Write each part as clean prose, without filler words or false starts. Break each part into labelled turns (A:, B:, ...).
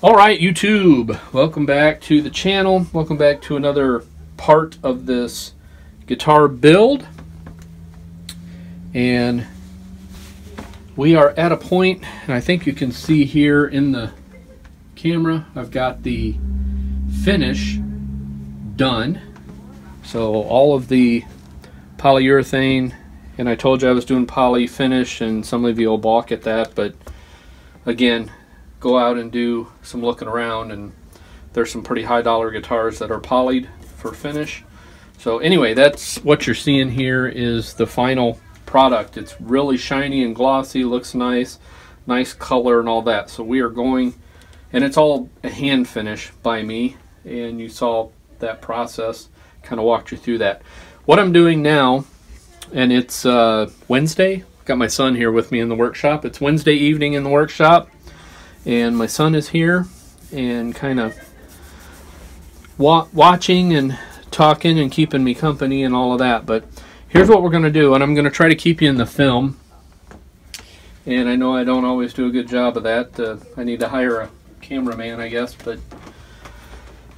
A: All right, YouTube, welcome back to the channel. Welcome back to another part of this guitar build. And we are at a point, and I think you can see here in the camera, I've got the finish done. So all of the polyurethane, and I told you I was doing poly finish, and some of you will balk at that, but again, go out and do some looking around, and there's some pretty high dollar guitars that are polyed for finish. So anyway, that's what you're seeing here is the final product. It's really shiny and glossy, looks nice, nice color and all that. So we are going, and it's all a hand finish by me, and you saw that process, kind of walked you through that. What I'm doing now, and it's Wednesday, got my son here with me in the workshop. It's Wednesday evening in the workshop, and my son is here and kind of watching and talking and keeping me company and all of that. But here's what we're going to do, and I'm going to try to keep you in the film. And I know I don't always do a good job of that. I need to hire a cameraman, I guess, but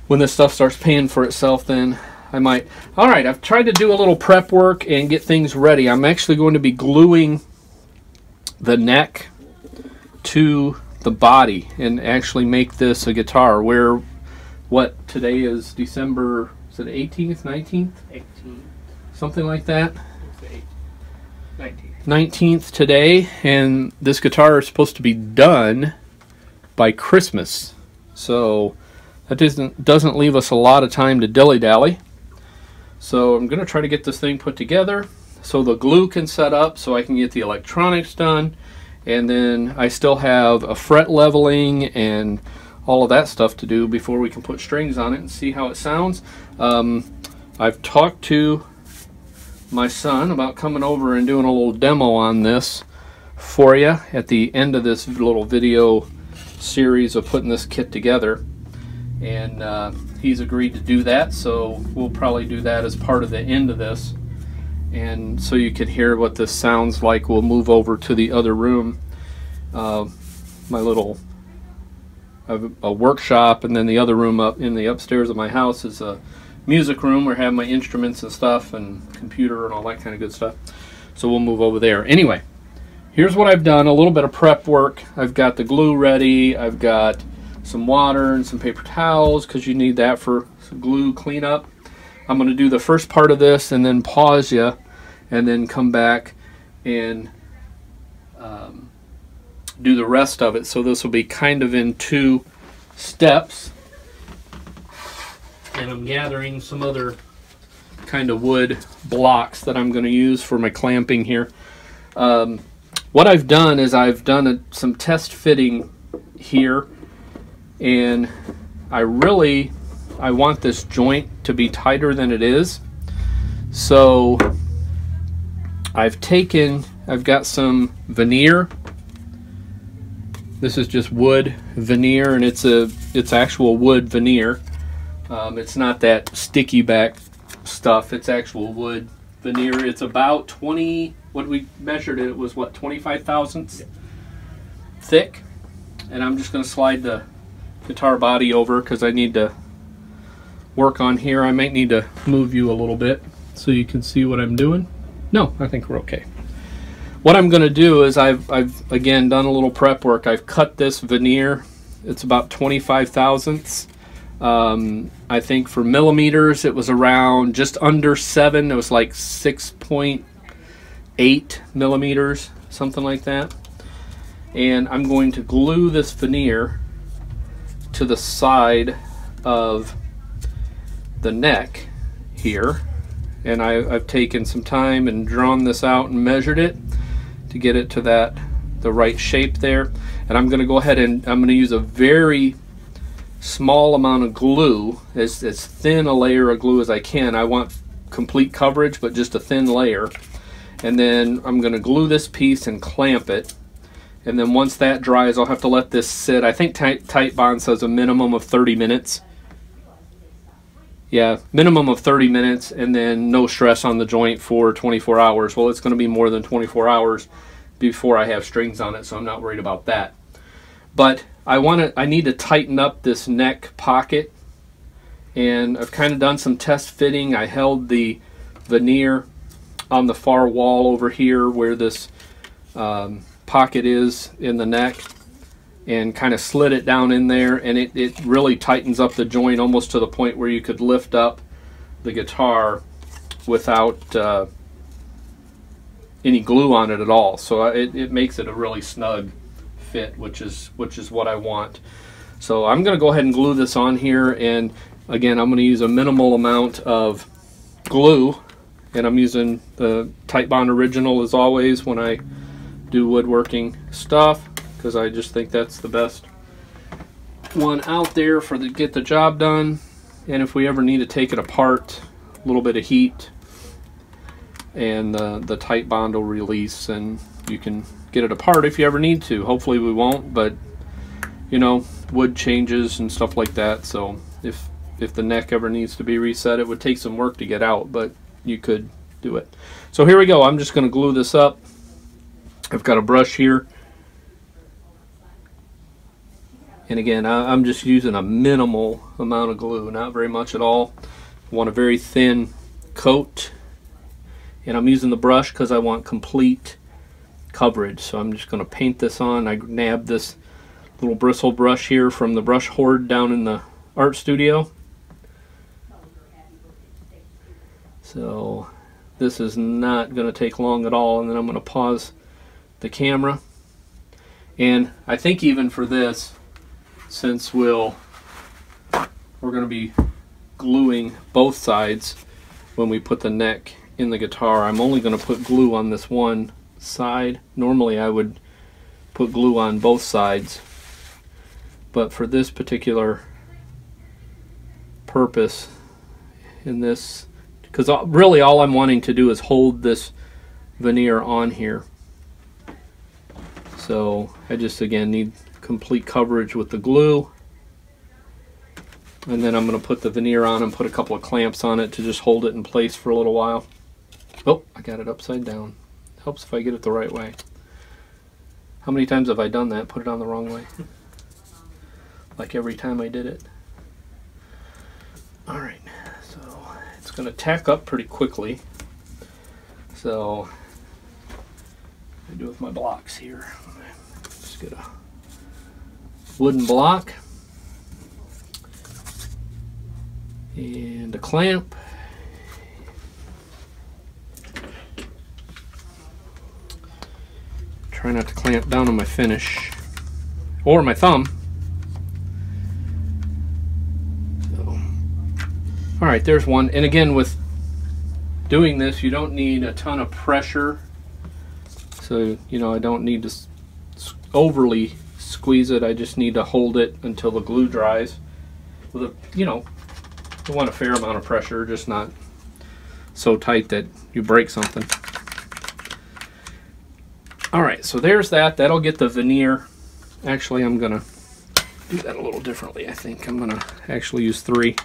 A: when this stuff starts paying for itself, then I might. All right, I've tried to do a little prep work and get things ready. I'm actually going to be gluing the neck to the body and actually make this a guitar. Where, what, today is December, is it 18th, 19th?
B: 18th.
A: Something like that.
B: 19th.
A: 19th today, and this guitar is supposed to be done by Christmas. So that doesn't leave us a lot of time to dilly-dally. So I'm going to try to get this thing put together so the glue can set up so I can get the electronics done. And then I still have a fret leveling and all of that stuff to do before we can put strings on it and see how it sounds. I've talked to my son about coming over and doing a little demo on this for you at the end of this little video series of putting this kit together. And he's agreed to do that, so we'll probably do that as part of the end of this. And so you can hear what this sounds like. We'll move over to the other room. My little, I have a workshop, and then the other room up in the upstairs of my house is a music room where I have my instruments and stuff and computer and all that kind of good stuff. So we'll move over there. Anyway, here's what I've done, a little bit of prep work. I've got the glue ready. I've got some water and some paper towels because you need that for some glue cleanup. I'm going to do the first part of this and then pause you and then come back and do the rest of it. So this will be kind of in two steps. And I'm gathering some other kind of wood blocks that I'm going to use for my clamping here. What I've done is I've done some test fitting here, and I want this joint to be tighter than it is. So I've got some veneer. This is just wood veneer, and it's actual wood veneer. It's not that sticky back stuff. It's actual wood veneer. It's about 20, what we measured it was what, 25 thousandths thick. And I'm just going to slide the guitar body over because I need to work on here. I might need to move you a little bit so you can see what I'm doing. No, I think we're okay. What I'm going to do is I've again done a little prep work. I've cut this veneer. It's about 25 thousandths. I think for millimeters it was around just under 7. It was like 6.8 millimeters, something like that. And I'm going to glue this veneer to the side of the neck here. And I've taken some time and drawn this out and measured it to get it to the right shape there. And I'm going to go ahead and I'm going to use a very small amount of glue, as thin a layer of glue as I can. I want complete coverage, but just a thin layer. And then I'm going to glue this piece and clamp it. And then once that dries, I'll have to let this sit. I think Tight Bond says a minimum of 30 minutes. Yeah, minimum of 30 minutes, and then no stress on the joint for 24 hours. Well, it's going to be more than 24 hours before I have strings on it, so I'm not worried about that. But I need to tighten up this neck pocket, and I've kind of done some test fitting. I held the veneer on the far wall over here where this pocket is in the neck, and kind of slid it down in there, and it really tightens up the joint almost to the point where you could lift up the guitar without any glue on it at all. So it makes it a really snug fit, which is what I want. So I'm going to go ahead and glue this on here, and again, I'm going to use a minimal amount of glue, and I'm using the Titebond Original as always when I do woodworking stuff, because I just think that's the best one out there for get the job done. And if we ever need to take it apart, a little bit of heat and the Titebond will release, and you can get it apart if you ever need to. Hopefully we won't, but you know, wood changes and stuff like that, so if the neck ever needs to be reset, it would take some work to get out, but you could do it. So here we go. I'm just going to glue this up. I've got a brush here, and again, I'm just using a minimal amount of glue, not very much at all. I want a very thin coat, and I'm using the brush because I want complete coverage. So I'm just going to paint this on. I nabbed this little bristle brush here from the brush hoard down in the art studio. So this is not going to take long at all, and then I'm going to pause the camera. And I think even for this, since we're going to be gluing both sides when we put the neck in the guitar, I'm only going to put glue on this one side. Normally I would put glue on both sides, but for this particular purpose, in this, because really all I'm wanting to do is hold this veneer on here. So I just again need complete coverage with the glue, and then I'm going to put the veneer on and put a couple of clamps on it to just hold it in place for a little while. Oh, I got it upside down. Helps if I get it the right way. How many times have I done that? Put it on the wrong way. Like every time I did it. Alright, so it's going to tack up pretty quickly. So I do with my blocks here. Just get a wooden block and a clamp. Try not to clamp down on my finish or my thumb. So, all right, there's one. And again, with doing this, you don't need a ton of pressure. So, you know, I don't need to overly squeeze it. I just need to hold it until the glue dries. With a, you know, you want a fair amount of pressure, just not so tight that you break something. Alright, so there's that. That'll get the veneer. Actually, I'm going to do that a little differently, I think. I'm going to actually use 3. I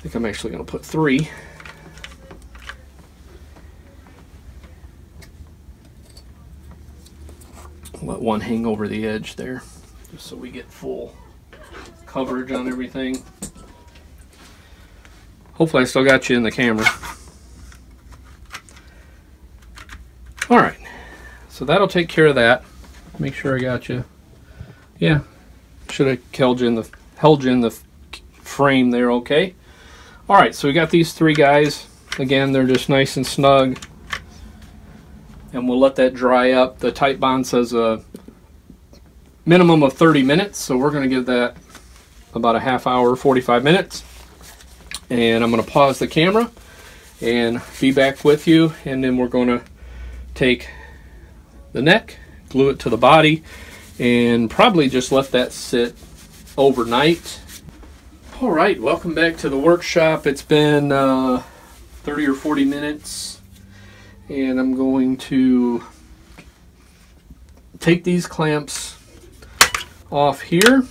A: think I'm actually going to put 3. Let one hang over the edge there, just so we get full coverage on everything. Hopefully I still got you in the camera. Alright, so that'll take care of that. Make sure I got you. Yeah, should have held you in the frame there, okay? Alright, so we got these 3 guys. Again, they're just nice and snug. And we'll let that dry up. The Titebond says a minimum of 30 minutes, so we're going to give that about a half hour, 45 minutes. And I'm going to pause the camera and be back with you, and then we're going to take the neck, glue it to the body, and probably just let that sit overnight. All right, welcome back to the workshop. It's been 30 or 40 minutes, and I'm going to take these clamps off here,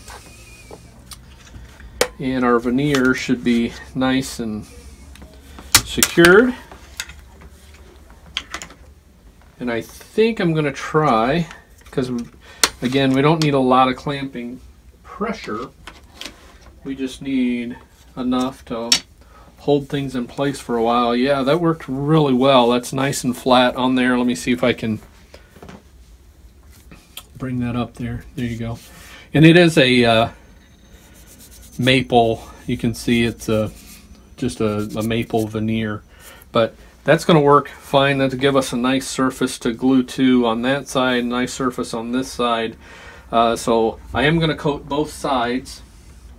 A: and our veneer should be nice and secured. And And I think I'm going to try, because again, we don't need a lot of clamping pressure. We just need enough to hold things in place for a while. Yeah, that worked really well. That's nice and flat on there. Let me see if I can bring that up there. There you go. And it is a maple. You can see it's just a maple veneer. But that's going to work fine. That'll give us a nice surface to glue to on that side, nice surface on this side. So I am going to coat both sides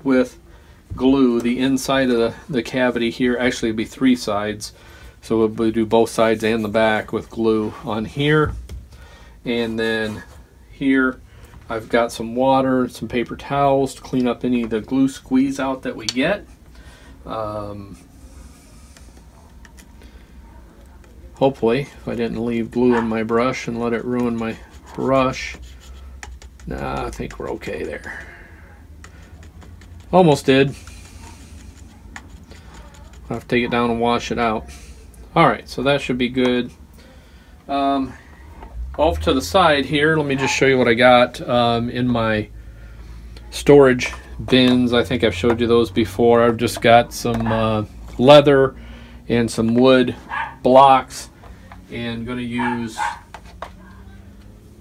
A: with glue. The inside of the cavity here, actually it'll be 3 sides. So we'll do both sides and the back with glue on here. And then here I've got some water and some paper towels to clean up any of the glue squeeze out that we get. Hopefully, if I didn't leave glue in my brush and let it ruin my brush. Nah, I think we're okay there. Almost did. I'll have to take it down and wash it out. Alright, so that should be good. Off to the side here, let me just show you what I got in my storage bins. I think I've showed you those before. I've just got some leather and some wood blocks, and going to use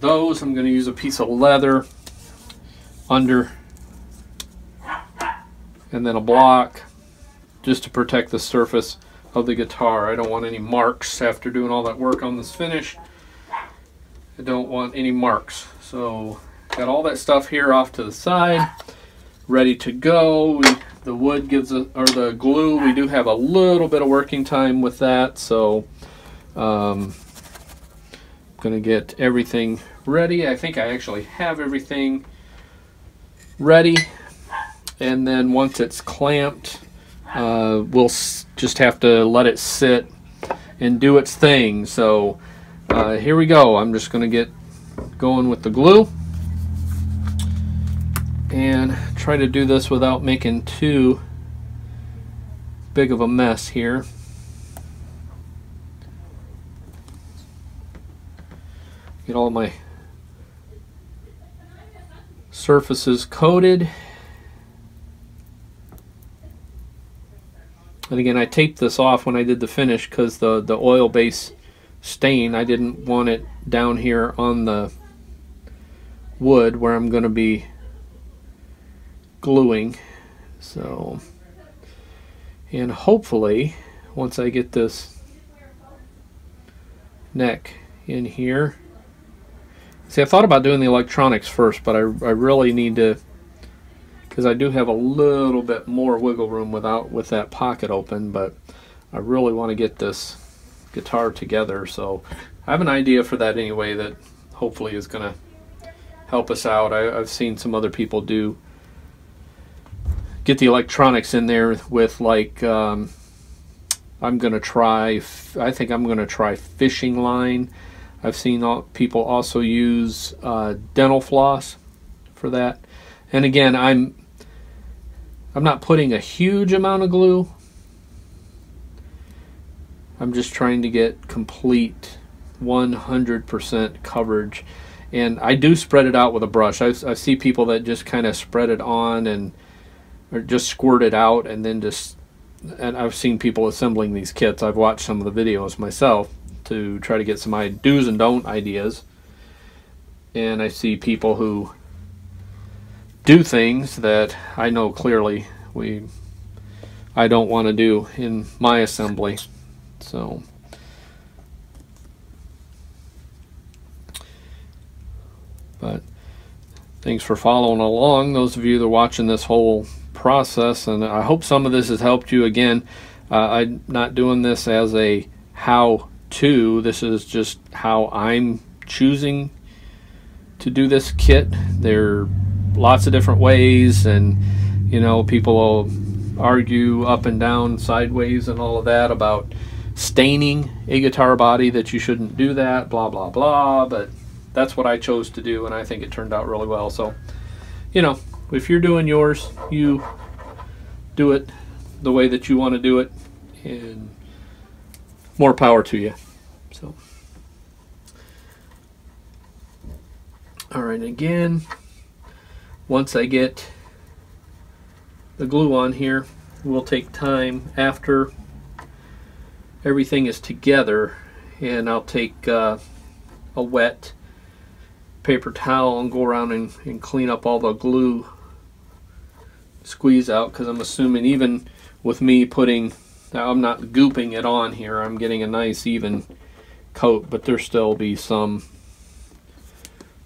A: those. I'm going to use a piece of leather under and then a block just to protect the surface of the guitar. I don't want any marks after doing all that work on this finish. I don't want any marks. So got all that stuff here off to the side, ready to go. The wood gives us, or the glue, we do have a little bit of working time with that, so I'm gonna get everything ready. I think I actually have everything ready, and then once it's clamped, we'll just have to let it sit and do its thing. So here we go. I'm just gonna get going with the glue and try to do this without making too big of a mess here. Get all my surfaces coated. And again, I taped this off when I did the finish because the oil base stain, I didn't want it down here on the wood where I'm going to be gluing. So, and hopefully once I get this neck in here, see, I thought about doing the electronics first, but I really need to, because I do have a little bit more wiggle room with that pocket open, but I really want to get this guitar together. So I have an idea for that anyway that hopefully is going to help us out. I've seen some other people get the electronics in there with, like, I think I'm going to try fishing line. I've seen people also use dental floss for that. And again, I'm not putting a huge amount of glue. I'm just trying to get complete 100% coverage. And I do spread it out with a brush. I see people that just kind of spread it on or just squirt it out, and then and I've seen people assembling these kits. I've watched some of the videos myself to try to get some do's and don't ideas. And I see people who do things that I know clearly I don't want to do in my assembly. So but thanks for following along, those of you that are watching this whole process, and I hope some of this has helped you. Again, I'm not doing this as a how-to. This is just how I'm choosing to do this kit. There are lots of different ways, and you know, people will argue up and down, sideways, and all of that about staining a guitar body, that you shouldn't do that, blah blah blah. But that's what I chose to do, and I think it turned out really well. So, you know, if you're doing yours, you do it the way that you want to do it, and more power to you. So Alright, again, once I get the glue on here, we'll take time after everything is together, and I'll take a wet paper towel and go around and clean up all the glue squeeze out, because I'm assuming even with me putting, now I'm not gooping it on here, I'm getting a nice even coat, but there still be some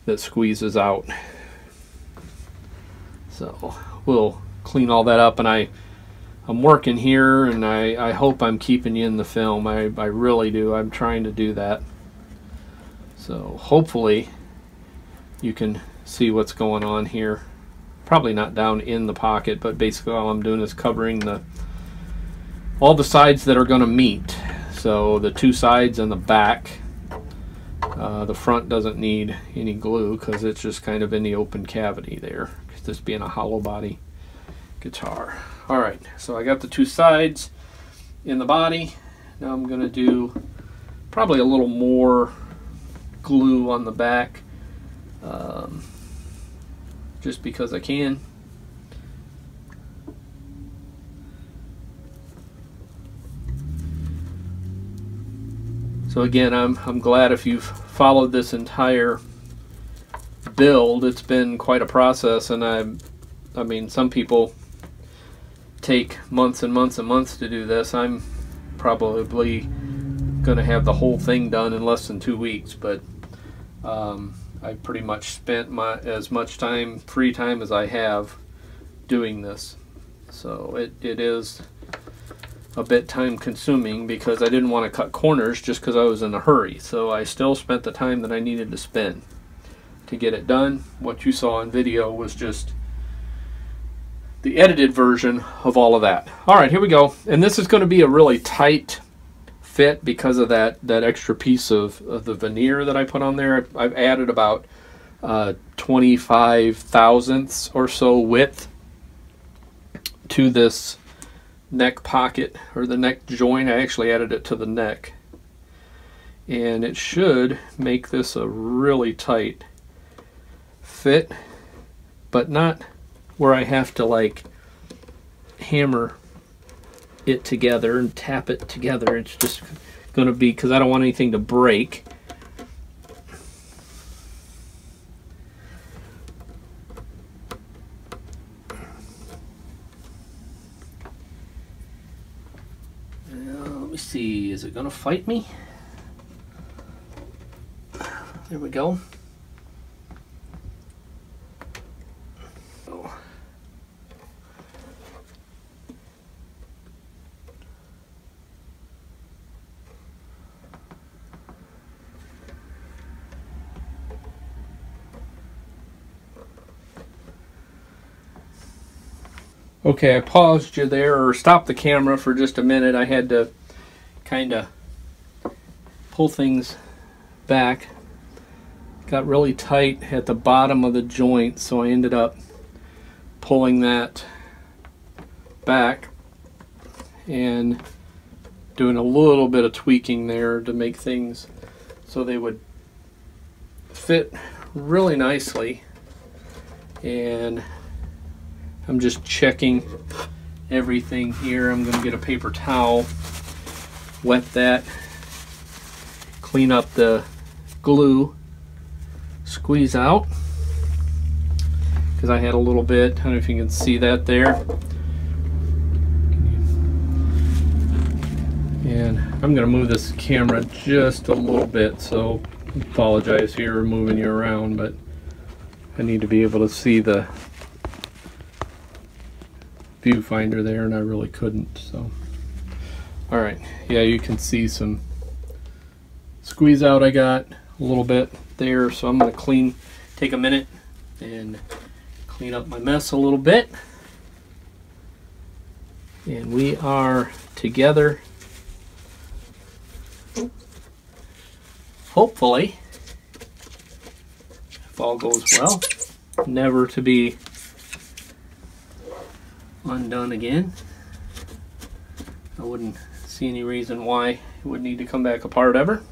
A: that squeezes out. So we'll clean all that up, and I'm working here, and I hope I'm keeping you in the film. I really do. I'm trying to do that. So hopefully you can see what's going on here. Probably not down in the pocket, but basically all I'm doing is covering all the sides that are going to meet. So the two sides and the back. The front doesn't need any glue because it's just kind of in the open cavity there, this being a hollow body guitar. Alright, so I got the two sides in the body. Now I'm going to do probably a little more glue on the back, just because I can. So again, I'm glad if you've followed this entire build. It's been quite a process, and I mean, some people take months and months and months to do this. I'm probably going to have the whole thing done in less than 2 weeks, but I pretty much spent as much time, free time as I have doing this. So it is a bit time consuming because I didn't want to cut corners just because I was in a hurry. So I still spent the time that I needed to spend to get it done. What you saw in video was just the edited version of all of that. Alright, here we go. And this is going to be a really tight fit because of that extra piece of the veneer that I put on there. I've added about 25 thousandths or so width to this neck pocket, or the neck joint. I actually added it to the neck, and it should make this a really tight fit, but not where I have to like hammer it together and tap it together. It's just going to be, because I don't want anything to break. Let me see, is it going to fight me? There we go. Okay, I paused you there, or stopped the camera for just a minute. I had to kind of pull things back. Got really tight at the bottom of the joint, so I ended up pulling that back and doing a little bit of tweaking there to make things so they would fit really nicely. And I'm just checking everything here. I'm going to get a paper towel, wet that, clean up the glue, squeeze out, because I had a little bit. I don't know if you can see that there. And I'm going to move this camera just a little bit, so I apologize here moving you around, but I need to be able to see the viewfinder there, and I really couldn't. So alright, yeah, you can see some squeeze out I got a little bit there, so I'm going to take a minute and clean up my mess a little bit, and we are together, hopefully, if all goes well, never to be undone again. I wouldn't see any reason why it would need to come back apart ever.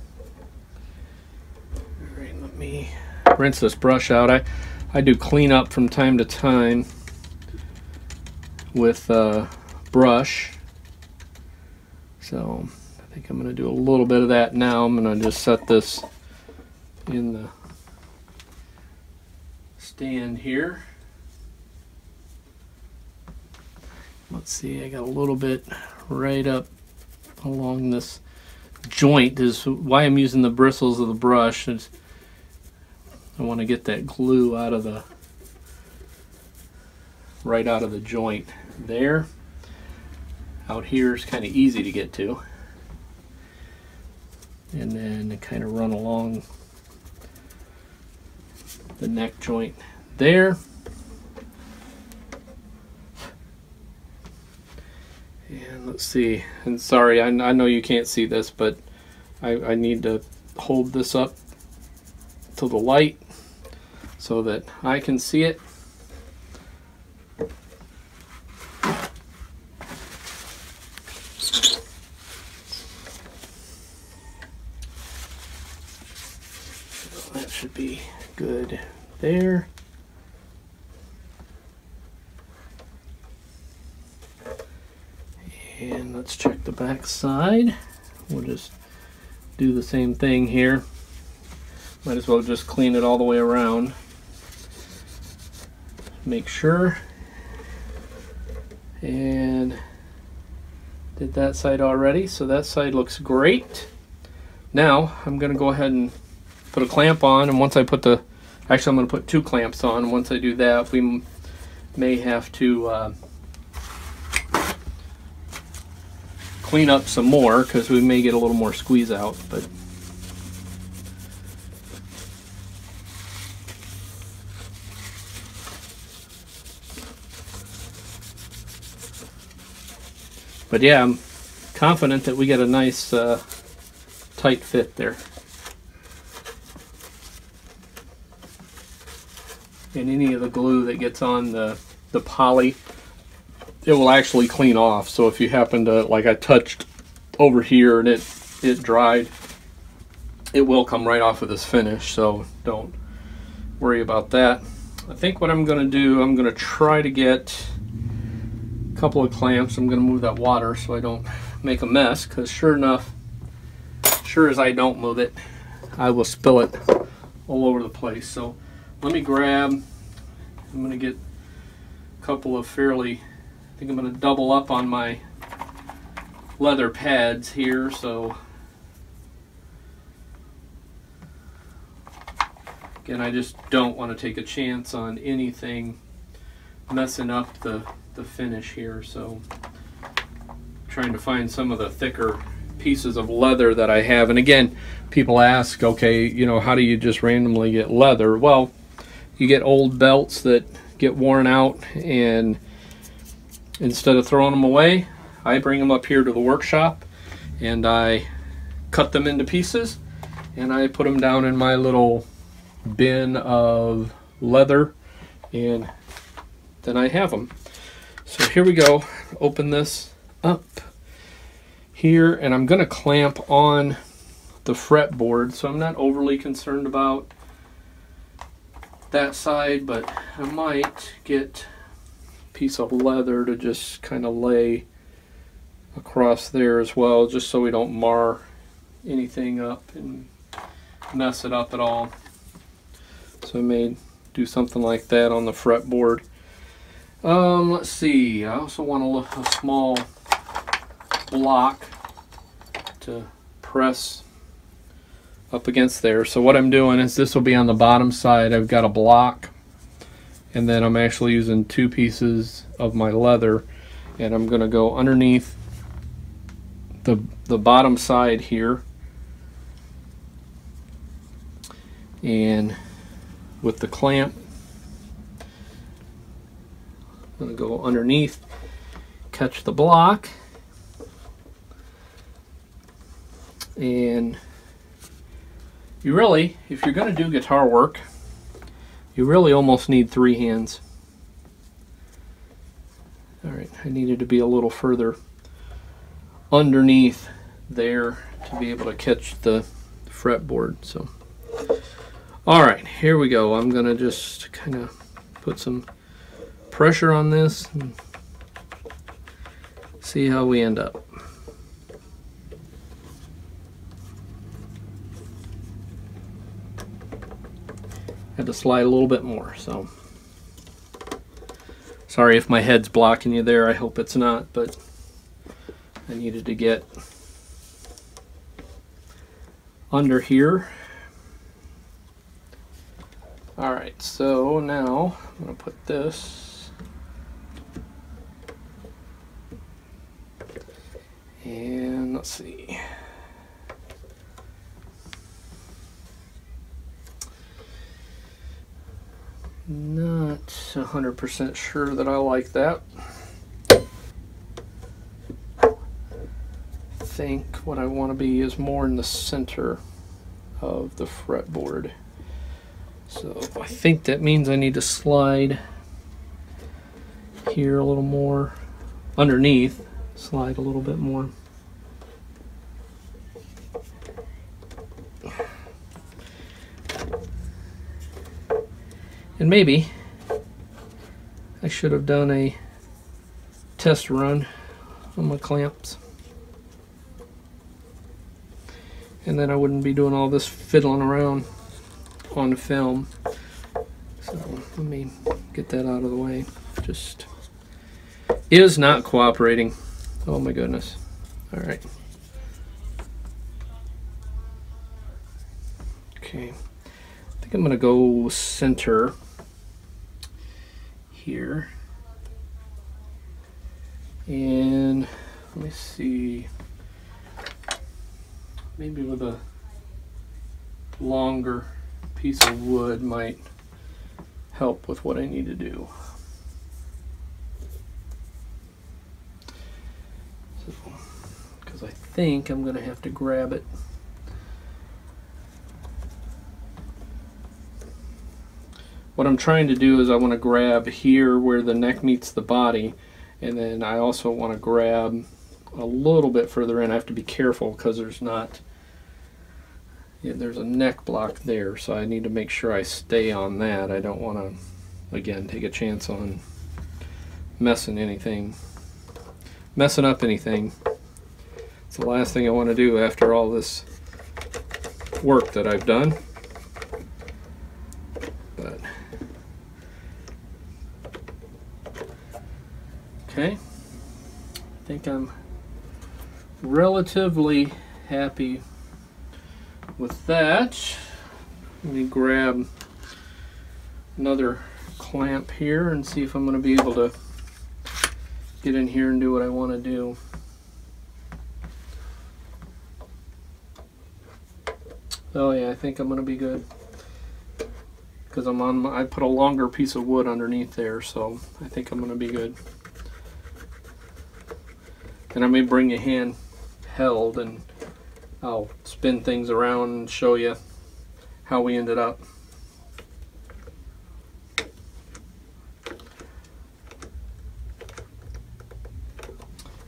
A: Alright, let me rinse this brush out. I do clean up from time to time with brush. So I think I'm going to do a little bit of that now. I'm going to just set this in the stand here. Let's see, I got a little bit right up along this joint. Is why I'm using the bristles of the brush. Is I want to get that glue out of the right out of the joint there. Out here is kind of easy to get to, and then kind of run along the neck joint there. And let's see, and sorry, I know you can't see this, but I need to hold this up to the light so that I can see it. That should be good there. And let's check the back side. We'll just do the same thing here. Might as well just clean it all the way around. Make sure. And did that side already, so that side looks great. Now I'm going to go ahead and put a clamp on, and once I put the, actually I'm going to put 2 clamps on. Once I do that, we may have to clean up some more because we may get a little more squeeze out, but yeah, I'm confident that we get a nice tight fit there. And any of the glue that gets on the poly, it will actually clean off. So if you happen to, like I touched over here and it dried, it will come right off of this finish, so don't worry about that. I think what I'm going to do, I'm going to try to get a couple of clamps. I'm going to move that water so I don't make a mess, because sure as I don't move it, I will spill it all over the place. So let me grab, I'm going to get a couple of fairly, I think I'm going to double up on my leather pads here, so again, I just don't want to take a chance on anything messing up the finish here. So trying to find some of the thicker pieces of leather that I have. And again, people ask, okay, you know, how do you just randomly get leather? Well, you get old belts that get worn out, and instead of throwing them away, I bring them up here to the workshop and I cut them into pieces and I put them down in my little bin of leather, and then I have them. So here we go. Open this up here, and I'm going to clamp on the fretboard, so I'm not overly concerned about that side, but I might get a piece of leather to just kind of lay across there as well, just so we don't mar anything up and mess it up at all. So I may do something like that on the fretboard. Let's see, I also want a small block to press up against there. So what I'm doing is, this will be on the bottom side. I've got a block, and then I'm actually using 2 pieces of my leather, and I'm going to go underneath the bottom side here, and with the clamp I'm going to go underneath, catch the block, and you really, if you're going to do guitar work, you really almost need 3 hands. Alright, I needed to be a little further underneath there to be able to catch the fretboard. So All right, here we go. I'm gonna just kind of put some pressure on this and see how we end up. Had to slide a little bit more, so sorry if my head's blocking you there. I hope it's not, but I needed to get under here. All right, so now I'm going to put this and let's see. Not 100% sure that I like that. I think what I want to be is more in the center of the fretboard. So I think that means I need to slide here a little more, underneath, slide a little bit more. And maybe I should have done a test run on my clamps. And then I wouldn't be doing all this fiddling around on the film. So let me get that out of the way. Just is not cooperating. Oh my goodness. All right. Okay. I think I'm going to go center here. And let me see. Maybe with a longer piece of wood might help with what I need to do. Because I think I'm going to have to grab it. What I'm trying to do is I want to grab here where the neck meets the body, and then I also want to grab a little bit further in. I have to be careful because there's not, there's a neck block there, so I need to make sure I stay on that. I don't want to, again, take a chance on messing up anything. It's the last thing I want to do after all this work that I've done. But okay, I think I'm relatively happy with that. Let me grab another clamp here and see if I'm going to be able to get in here and do what I want to do. Oh yeah, I think I'm going to be good. Because I put a longer piece of wood underneath there, so I think I'm going to be good. And I may bring a hand held and I'll spin things around and show you how we ended up.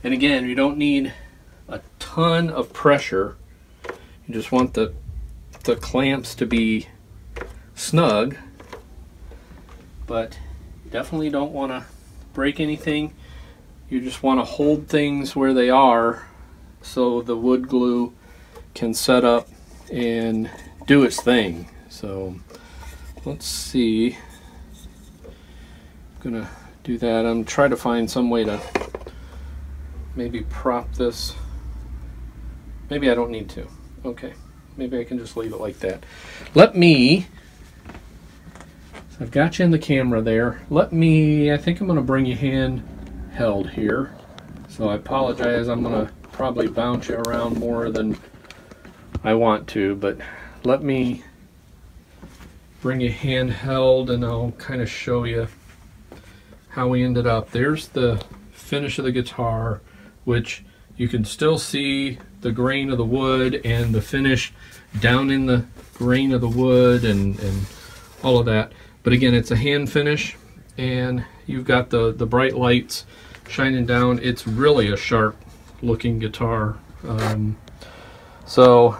A: And again, you don't need a ton of pressure. You just want the clamps to be snug, but definitely don't want to break anything. You just want to hold things where they are so the wood glue can set up and do its thing. So let's see. I'm gonna do that. I'm trying to find some way to maybe prop this. Maybe I don't need to. Okay, maybe I can just leave it like that. Let me, I've got you in the camera there. I think I'm gonna bring you hand held here. So I apologize, I'm gonna probably bounce you around more than I want to, but let me bring you handheld and I'll kind of show you how we ended up. There's the finish of the guitar, which you can still see the grain of the wood and the finish down in the grain of the wood and all of that. But again, it's a hand finish and you've got the bright lights shining down. It's really a sharp looking guitar. So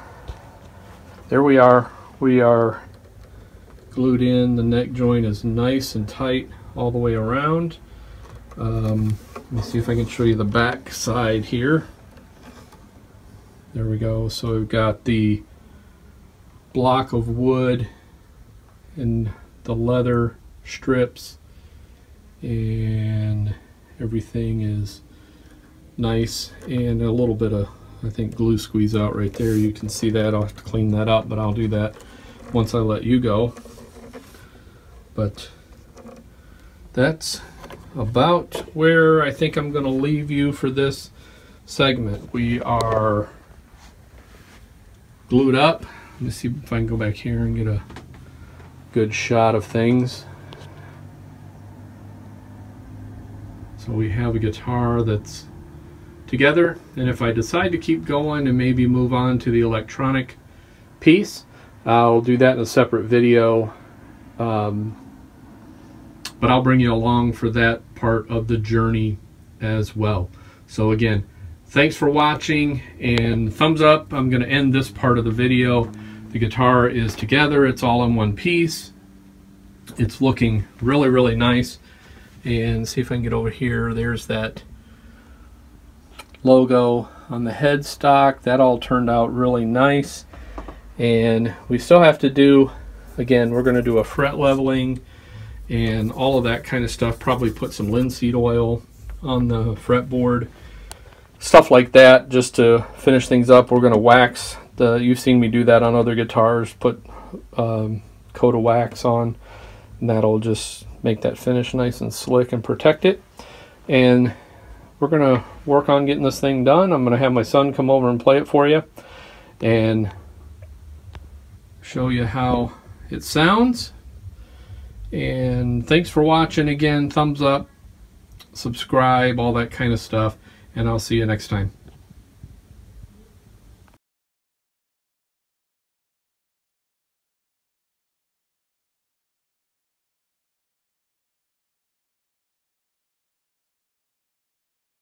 A: there we are. We are glued in. The neck joint is nice and tight all the way around. Let me see if I can show you the back side here. There we go. So we've got the block of wood and the leather strips, and everything is nice, and a little bit of, I think, glue squeeze out right there. You can see that. I'll have to clean that up, but I'll do that once I let you go. But that's about where I think I'm going to leave you for this segment. We are glued up. Let me see if I can go back here and get a good shot of things. So we have a guitar that's together, and if I decide to keep going and maybe move on to the electronic piece, I'll do that in a separate video, but I'll bring you along for that part of the journey as well. So again, thanks for watching, and thumbs up. I'm going to end this part of the video. The guitar is together, it's all in one piece. It's looking really, really nice. And see if I can get over here. There's that logo on the headstock. That all turned out really nice. And we still have to do, again, we're going to do a fret leveling and all of that kind of stuff. Probably put some linseed oil on the fretboard, stuff like that, just to finish things up. We're going to wax the, you've seen me do that on other guitars, put coat of wax on, and that'll just make that finish nice and slick and protect it. And we're going to work on getting this thing done. I'm going to have my son come over and play it for you and show you how it sounds. And thanks for watching again. Thumbs up, subscribe, all that kind of stuff, and I'll see you next time.